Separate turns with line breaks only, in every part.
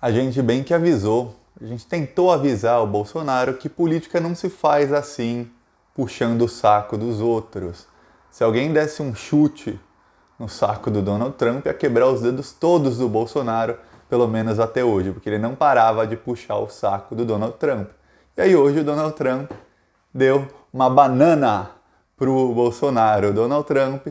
A gente bem que avisou, a gente tentou avisar o Bolsonaro que política não se faz assim, puxando o saco dos outros. Se alguém desse um chute no saco do Donald Trump, ia quebrar os dedos todos do Bolsonaro, pelo menos até hoje, porque ele não parava de puxar o saco do Donald Trump. E aí hoje o Donald Trump deu uma banana pro Bolsonaro. O Donald Trump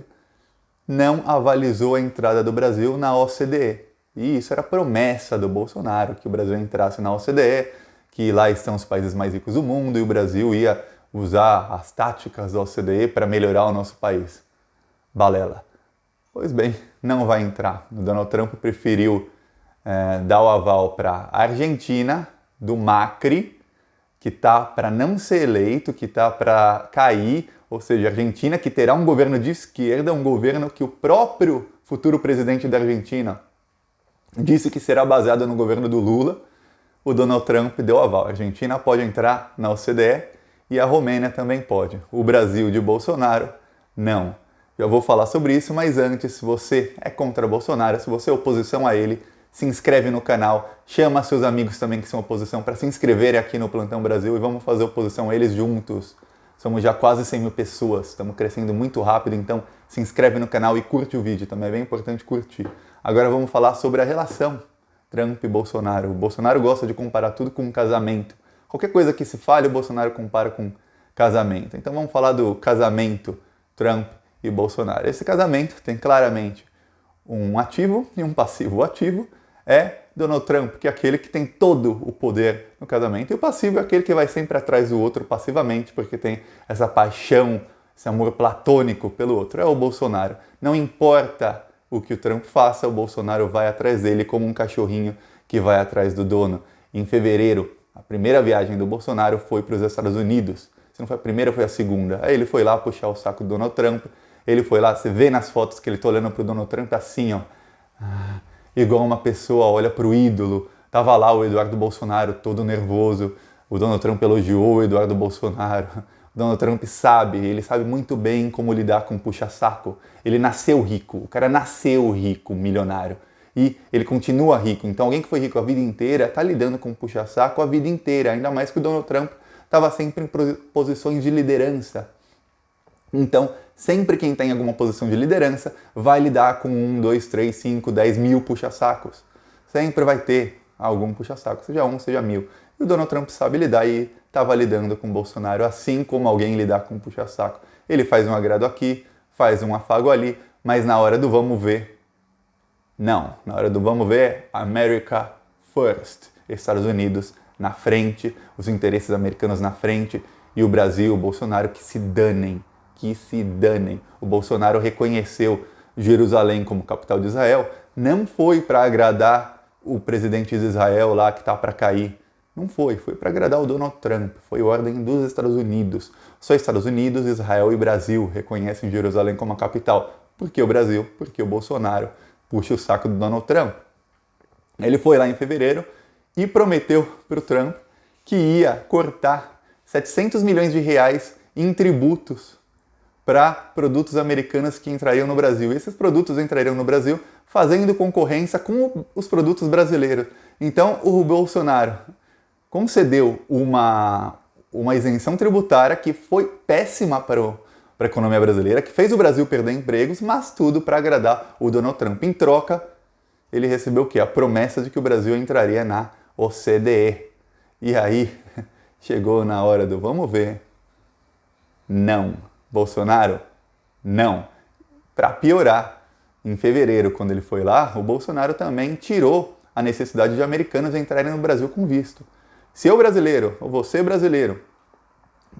não avalizou a entrada do Brasil na OCDE. E isso era promessa do Bolsonaro, que o Brasil entrasse na OCDE, que lá estão os países mais ricos do mundo e o Brasil ia usar as táticas da OCDE para melhorar o nosso país. Balela. Pois bem, não vai entrar. O Donald Trump preferiu dar o aval para a Argentina, do Macri, que está para não ser eleito, que está para cair, ou seja, a Argentina que terá um governo de esquerda, um governo que o próprio futuro presidente da Argentina disse que será baseado no governo do Lula. O Donald Trump deu aval. A Argentina pode entrar na OCDE e a Romênia também pode. O Brasil de Bolsonaro, não. Já vou falar sobre isso, mas antes, se você é contra Bolsonaro, se você é oposição a ele, se inscreve no canal, chama seus amigos também que são oposição para se inscreverem aqui no Plantão Brasil e vamos fazer oposição a eles juntos. Somos já quase 100 mil pessoas, estamos crescendo muito rápido, então se inscreve no canal e curte o vídeo, também é bem importante curtir. Agora vamos falar sobre a relação Trump e Bolsonaro. O Bolsonaro gosta de comparar tudo com um casamento. Qualquer coisa que se fale, o Bolsonaro compara com casamento. Então vamos falar do casamento Trump e Bolsonaro. Esse casamento tem claramente um ativo e um passivo. O ativo é Donald Trump, que é aquele que tem todo o poder no casamento, e o passivo é aquele que vai sempre atrás do outro passivamente, porque tem essa paixão, esse amor platônico pelo outro. É o Bolsonaro. Não importa o que o Trump faça, o Bolsonaro vai atrás dele como um cachorrinho que vai atrás do dono. Em fevereiro, a primeira viagem do Bolsonaro foi para os Estados Unidos. Se não foi a primeira, foi a segunda. Aí ele foi lá puxar o saco do Donald Trump. Ele foi lá, você vê nas fotos que ele está olhando para o Donald Trump assim, ó. Igual uma pessoa olha para o ídolo. Tava lá o Eduardo Bolsonaro todo nervoso. O Donald Trump elogiou o Eduardo Bolsonaro. O Donald Trump sabe, ele sabe muito bem como lidar com puxa-saco. Ele nasceu rico, o cara nasceu rico, milionário. E ele continua rico. Então alguém que foi rico a vida inteira está lidando com puxa-saco a vida inteira. Ainda mais que o Donald Trump estava sempre em posições de liderança. Então, sempre quem tem alguma posição de liderança vai lidar com 1, 2, 3, 5, 10 mil puxa-sacos. Sempre vai ter algum puxa-saco, seja 1, seja 1000. E o Donald Trump sabe lidar e estava lidando com o Bolsonaro assim como alguém lidar com puxa-saco. Ele faz um agrado aqui, faz um afago ali, mas na hora do vamos ver, não. Na hora do vamos ver, America first. Estados Unidos na frente, os interesses americanos na frente e o Brasil, o Bolsonaro, que se danem. Que se danem. O Bolsonaro reconheceu Jerusalém como capital de Israel, não foi para agradar o presidente de Israel lá que está para cair. Não foi para agradar o Donald Trump, foi ordem dos Estados Unidos. Só Estados Unidos, Israel e Brasil reconhecem Jerusalém como a capital. Por que o Brasil? Porque o Bolsonaro puxa o saco do Donald Trump. Ele foi lá em fevereiro e prometeu para o Trump que ia cortar 700 milhões de reais em tributos para produtos americanos que entrariam no Brasil. E esses produtos entrariam no Brasil fazendo concorrência com os produtos brasileiros. Então, o Bolsonaro concedeu uma isenção tributária que foi péssima para a economia brasileira, que fez o Brasil perder empregos, mas tudo para agradar o Donald Trump. Em troca, ele recebeu o quê? A promessa de que o Brasil entraria na OCDE. E aí, chegou na hora do vamos ver. Não. Bolsonaro? Não. Para piorar, em fevereiro, quando ele foi lá, o Bolsonaro também tirou a necessidade de americanos entrarem no Brasil com visto. Se eu brasileiro, ou você brasileiro,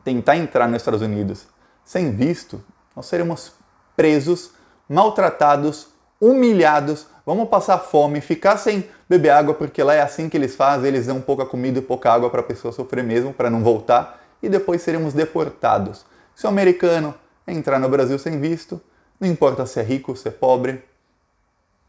tentar entrar nos Estados Unidos sem visto, nós seremos presos, maltratados, humilhados, vamos passar fome, ficar sem beber água, porque lá é assim que eles fazem, eles dão pouca comida e pouca água para a pessoa sofrer mesmo, para não voltar, e depois seremos deportados. Se o americano entrar no Brasil sem visto, não importa se é rico, se é pobre,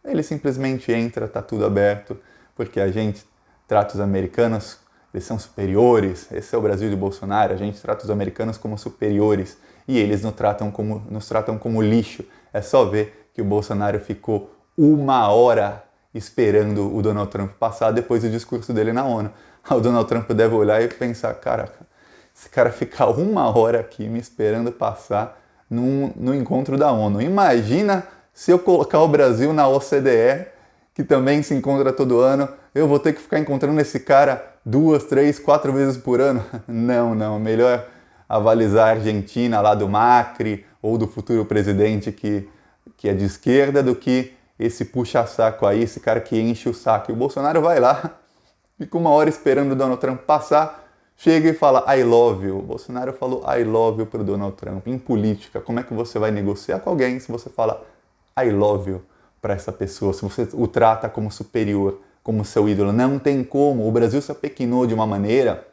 ele simplesmente entra, está tudo aberto, porque a gente trata os americanos, eles são superiores, esse é o Brasil de Bolsonaro, a gente trata os americanos como superiores e eles nos tratam como lixo. É só ver que o Bolsonaro ficou 1 hora esperando o Donald Trump passar depois do discurso dele na ONU. O Donald Trump deve olhar e pensar, cara, esse cara ficar 1 hora aqui me esperando passar no encontro da ONU. Imagina se eu colocar o Brasil na OCDE, que também se encontra todo ano, eu vou ter que ficar encontrando esse cara 2, 3, 4 vezes por ano? Não, melhor avalizar a Argentina lá do Macri ou do futuro presidente que é de esquerda do que esse puxa-saco aí, esse cara que enche o saco. E o Bolsonaro vai lá, fica 1 hora esperando o Donald Trump passar, chega e fala I love you. O Bolsonaro falou I love you pro Donald Trump. Em política, como é que você vai negociar com alguém se você fala I love you para essa pessoa, se você o trata como superior, como seu ídolo? Não tem como. O Brasil se apequinou de uma maneira,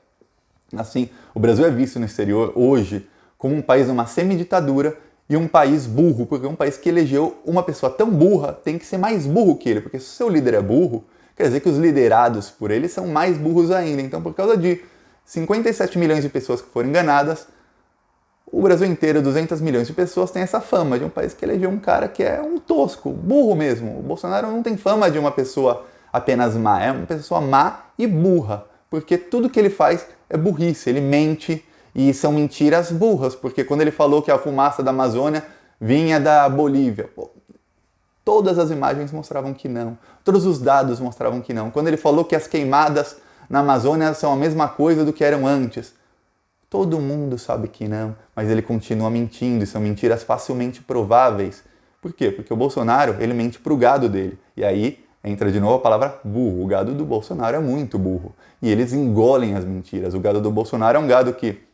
assim, o Brasil é visto no exterior hoje como um país numa semiditadura e um país burro, porque é um país que elegeu uma pessoa tão burra, tem que ser mais burro que ele, porque se o seu líder é burro, quer dizer que os liderados por ele são mais burros ainda. Então, por causa de 57 milhões de pessoas que foram enganadas, o Brasil inteiro, 200 milhões de pessoas, tem essa fama de um país que elegeu um cara que é um tosco, burro mesmo. O Bolsonaro não tem fama de uma pessoa apenas má, é uma pessoa má e burra, porque tudo que ele faz é burrice, ele mente e são mentiras burras, porque quando ele falou que a fumaça da Amazônia vinha da Bolívia, todas as imagens mostravam que não, todos os dados mostravam que não. Quando ele falou que as queimadas na Amazônia são a mesma coisa do que eram antes, todo mundo sabe que não, mas ele continua mentindo, e são mentiras facilmente prováveis. Por quê? Porque o Bolsonaro, ele mente pro gado dele. E aí entra de novo a palavra burro. O gado do Bolsonaro é muito burro. E eles engolem as mentiras. O gado do Bolsonaro é um gado que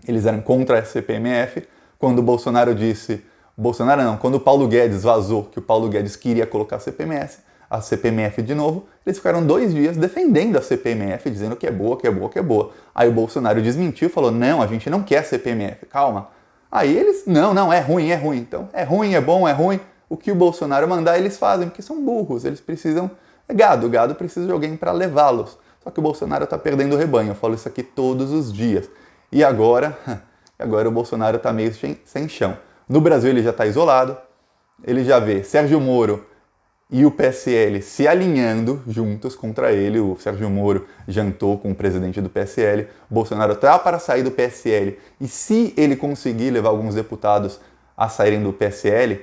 eles eram contra a CPMF. Quando o Bolsonaro disse... Bolsonaro não, quando o Paulo Guedes vazou que o Paulo Guedes queria colocar a CPMF de novo, eles ficaram 2 dias defendendo a CPMF, dizendo que é boa, que é boa, que é boa. Aí o Bolsonaro desmentiu e falou, não, a gente não quer a CPMF, calma. Aí eles, não, é ruim. Então, é ruim, é bom, é ruim. O que o Bolsonaro mandar, eles fazem, porque são burros, eles precisam... É gado, o gado precisa de alguém para levá-los. Só que o Bolsonaro está perdendo o rebanho, eu falo isso aqui todos os dias. E agora o Bolsonaro está meio sem chão. No Brasil ele já está isolado, ele já vê Sérgio Moro e o PSL se alinhando juntos contra ele. O Sérgio Moro jantou com o presidente do PSL, o Bolsonaro está para sair do PSL, e se ele conseguir levar alguns deputados a saírem do PSL,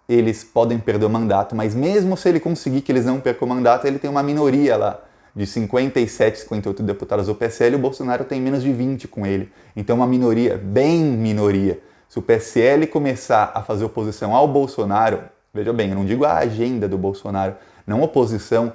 eles podem perder o mandato, mas mesmo se ele conseguir que eles não percam o mandato, ele tem uma minoria lá, de 57, 58 deputados do PSL, o Bolsonaro tem menos de 20 com ele, então uma minoria, bem minoria. Se o PSL começar a fazer oposição ao Bolsonaro, veja bem, eu não digo a agenda do Bolsonaro, não oposição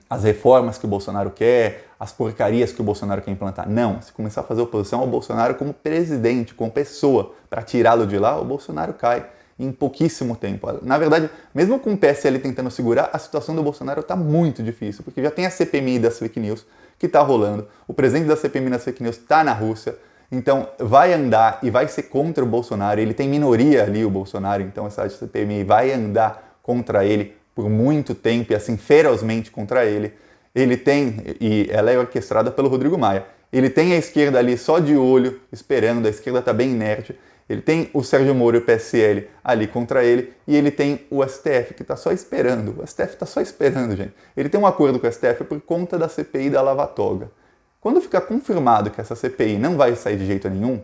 às reformas que o Bolsonaro quer, às porcarias que o Bolsonaro quer implantar. Não, se começar a fazer oposição ao Bolsonaro como presidente, como pessoa, para tirá-lo de lá, o Bolsonaro cai em pouquíssimo tempo. Na verdade, mesmo com o PSL tentando segurar, a situação do Bolsonaro está muito difícil, porque já tem a CPMI das fake news que está rolando, o presidente da CPMI das fake news está na Rússia. Então, vai andar e vai ser contra o Bolsonaro. Ele tem minoria ali, o Bolsonaro, então essa CPMI vai andar contra ele por muito tempo e assim ferozmente contra ele. Ele tem, e ela é orquestrada pelo Rodrigo Maia, ele tem a esquerda ali só de olho, esperando, a esquerda está bem inerte. Ele tem o Sérgio Moro e o PSL ali contra ele, e ele tem o STF que está só esperando. O STF está só esperando, gente. Ele tem um acordo com o STF por conta da CPI da Lava Toga. Quando ficar confirmado que essa CPI não vai sair de jeito nenhum,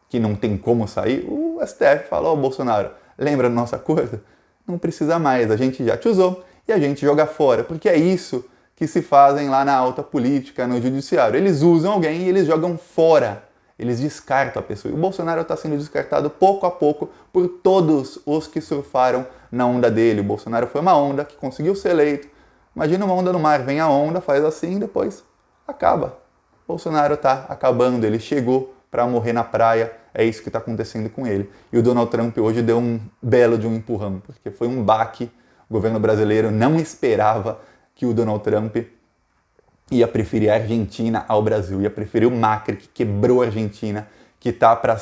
que não tem como sair, o STF fala, Bolsonaro, lembra do nosso acordo? Não precisa mais, a gente já te usou e a gente joga fora, porque é isso que se fazem lá na alta política, no judiciário. Eles usam alguém e eles jogam fora, eles descartam a pessoa. E o Bolsonaro está sendo descartado pouco a pouco por todos os que surfaram na onda dele. O Bolsonaro foi uma onda que conseguiu ser eleito. Imagina uma onda no mar, vem a onda, faz assim e depois acaba. Bolsonaro está acabando, ele chegou para morrer na praia, é isso que está acontecendo com ele. E o Donald Trump hoje deu um belo de um empurrão, porque foi um baque. O governo brasileiro não esperava que o Donald Trump ia preferir a Argentina ao Brasil, ia preferir o Macri, que quebrou a Argentina, que está para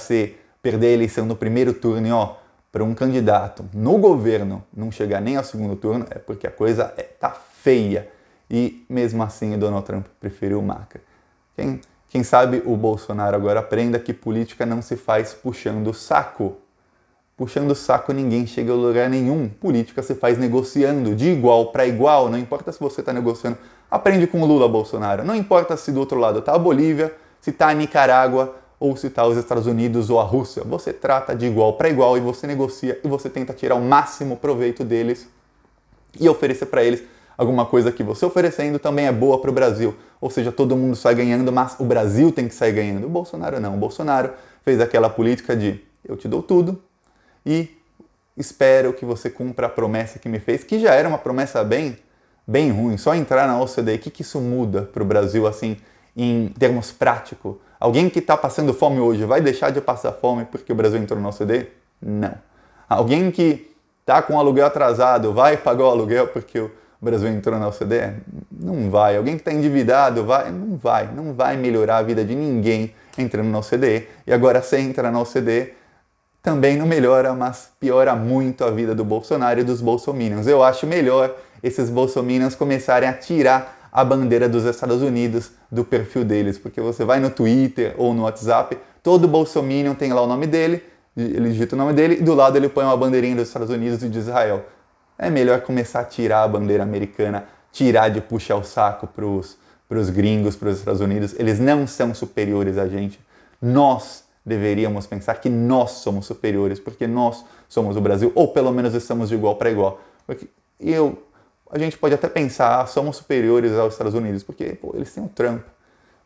perder a eleição no primeiro turno, e para um candidato no governo não chegar nem ao segundo turno, é porque a coisa tá feia. E mesmo assim o Donald Trump preferiu o Macri. Quem sabe o Bolsonaro agora aprenda que política não se faz puxando o saco puxando o saco ninguém chega a lugar nenhum. Política se faz negociando, de igual para igual. Não importa se você está negociando. Aprende com o Lula, Bolsonaro. Não importa se do outro lado está a Bolívia, se está a Nicarágua ou se está os Estados Unidos ou a Rússia. Você trata de igual para igual e você negocia e você tenta tirar o máximo proveito deles e oferecer para eles alguma coisa que você oferecendo também é boa para o Brasil. Ou seja, todo mundo sai ganhando, mas o Brasil tem que sair ganhando. O Bolsonaro não. O Bolsonaro fez aquela política de eu te dou tudo e espero que você cumpra a promessa que me fez, que já era uma promessa bem ruim. Só entrar na OCDE, o que isso muda para o Brasil assim, em termos práticos? Alguém que está passando fome hoje vai deixar de passar fome porque o Brasil entrou na OCDE? Não. Alguém que está com aluguel atrasado vai pagar o aluguel porque o Brasil entrou na OCDE? Não vai. Alguém que está endividado vai? Não vai. Não vai melhorar a vida de ninguém entrando na OCDE. E agora, se entra na OCDE, também não melhora, mas piora muito a vida do Bolsonaro e dos bolsominions. Eu acho melhor esses bolsominions começarem a tirar a bandeira dos Estados Unidos do perfil deles, porque você vai no Twitter ou no WhatsApp, todo bolsominion tem lá o nome dele, ele digita o nome dele e do lado ele põe uma bandeirinha dos Estados Unidos e de Israel. É melhor começar a tirar a bandeira americana, tirar de puxar o saco pros gringos, pros Estados Unidos. Eles não são superiores a gente. Nós deveríamos pensar que nós somos superiores, porque nós somos o Brasil, ou pelo menos estamos de igual para igual. A gente pode até pensar, somos superiores aos Estados Unidos, porque eles têm o Trump.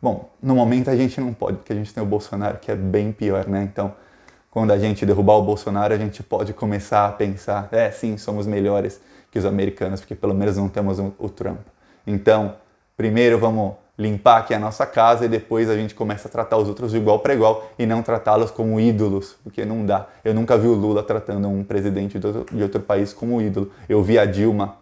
Bom, no momento a gente não pode, porque a gente tem o Bolsonaro, que é bem pior, né? Então, quando a gente derrubar o Bolsonaro, a gente pode começar a pensar, sim, somos melhores que os americanos, porque pelo menos não temos o Trump. Então, primeiro vamos limpar aqui a nossa casa e depois a gente começa a tratar os outros de igual para igual e não tratá-los como ídolos, porque não dá. Eu nunca vi o Lula tratando um presidente de outro país como ídolo. Eu vi a Dilma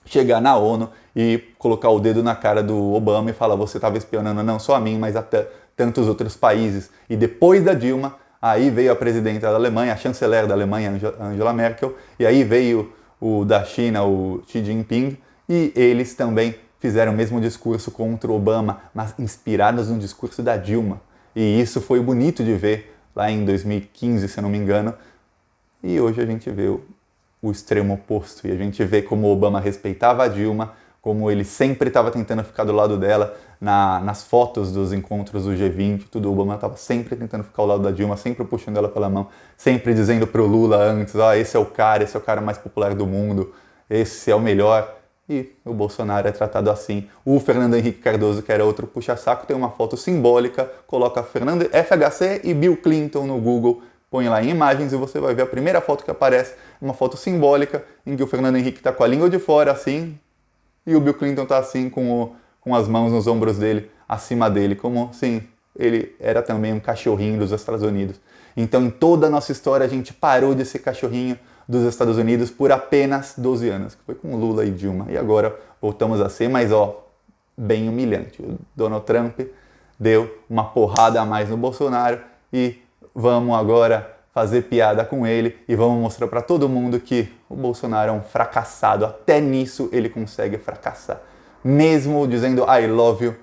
chegar na ONU e colocar o dedo na cara do Obama e falar, você estava espionando não só a mim, mas até tantos outros países. E depois da Dilma, aí veio a presidenta da Alemanha, a chanceler da Alemanha, Angela Merkel, e aí veio o da China, o Xi Jinping, e eles também fizeram o mesmo discurso contra o Obama, mas inspirados no discurso da Dilma. E isso foi bonito de ver lá em 2015, se eu não me engano. E hoje a gente vê o extremo oposto. E a gente vê como o Obama respeitava a Dilma, como ele sempre estava tentando ficar do lado dela, nas fotos dos encontros do G20, tudo, o Obama estava sempre tentando ficar ao lado da Dilma, sempre puxando ela pela mão, sempre dizendo pro Lula antes, esse é o cara mais popular do mundo, esse é o melhor. E o Bolsonaro é tratado assim. O Fernando Henrique Cardoso, que era outro puxa-saco, tem uma foto simbólica, coloca Fernando FHC e Bill Clinton no Google, põe lá em imagens e você vai ver a primeira foto que aparece, uma foto simbólica em que o Fernando Henrique está com a língua de fora assim e o Bill Clinton está assim com as mãos nos ombros dele, acima dele, como sim, ele era também um cachorrinho dos Estados Unidos. Então em toda a nossa história a gente parou de ser cachorrinho dos Estados Unidos por apenas 12 anos, que foi com Lula e Dilma. E agora voltamos a ser, mas bem humilhante. O Donald Trump deu uma porrada a mais no Bolsonaro e vamos agora fazer piada com ele e vamos mostrar para todo mundo que o Bolsonaro é um fracassado. Até nisso ele consegue fracassar. Mesmo dizendo I love you,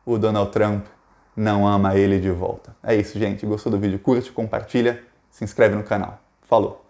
o Donald Trump não ama ele de volta. É isso, gente. Gostou do vídeo? Curte, compartilha, se inscreve no canal. Falou!